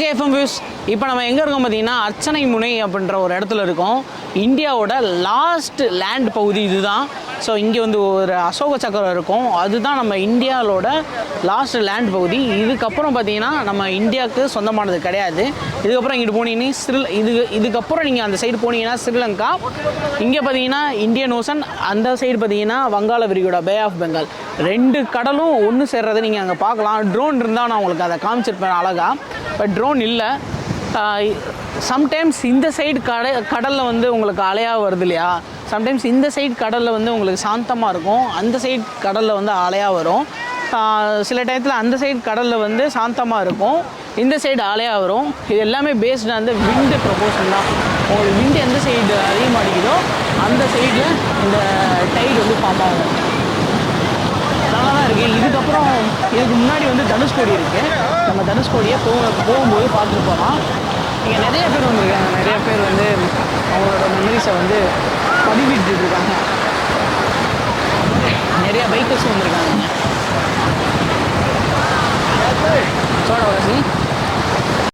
JFM views. இப்போ நம்ம எங்கே இருக்கோம் பார்த்தீங்கன்னா அர்ச்சனை முனை அப்படின்ற ஒரு இடத்துல இருக்கோம். இந்தியாவோட லாஸ்ட் லேண்ட் பகுதி இதுதான். ஸோ இங்கே வந்து ஒரு அசோக சக்கரம் இருக்கும். அதுதான் நம்ம இந்தியாவோட லாஸ்ட் லேண்ட் பகுதி. இதுக்கப்புறம் பார்த்தீங்கன்னா நம்ம இந்தியாவுக்கு சொந்தமானது கிடையாது. இதுக்கப்புறம் இங்கிட்டு போனீங்கன்னா இதுக்கப்புறம் நீங்கள் அந்த சைடு போனீங்கன்னா ஸ்ரீலங்கா, இங்கே பார்த்தீங்கன்னா இந்தியன் ஓசன், அந்த சைடு பார்த்தீங்கன்னா வங்காள விரிகுடா, பே ஆஃப் பெங்கால், ரெண்டு கடலும் ஒன்று சேர்றதை நீங்கள் அங்கே பார்க்கலாம். ட்ரோன் இருந்தால் நான் உங்களுக்கு அதை காமிச்சிருப்பேன் அழகாக. பட் ட்ரோன் இல்லை. சம்டைம்ஸ் இந்த சைடு கடலில் வந்து உங்களுக்கு அலையாக வருது இல்லையா, சம்டைம்ஸ் இந்த சைடு கடலில் வந்து உங்களுக்கு சாந்தமாக இருக்கும், அந்த சைடு கடலில் வந்து அலையாக வரும். சில டயத்தில் அந்த சைடு கடலில் வந்து சாந்தமாக இருக்கும், இந்த சைடு அலையாக வரும். இது எல்லாமே பேஸ்டு அந்த விண்டு ப்ரொபோஷன் தான். உங்களுக்கு விண்டு எந்த சைடு அதிகமாக அடிக்குதோ அந்த சைடில் இந்த டைடு வந்து ஃபார்ம் ஆகும். நல்லா தான் இருக்குது. இதுக்கப்புறம் இதுக்கு முன்னாடி வந்து தனுஷ்கோடி இருக்குது. நம்ம தனுஷ்கோடியை போகும்போது பார்த்துட்டு போகலாம். இங்கே நிறைய பேர் வந்திருக்காங்க. நிறைய பேர் வந்து அவங்களோட மெமரிஸை வந்து பதிவிட்டு இருக்காங்க. நிறைய பைக்கர்ஸ் வந்திருக்காங்க.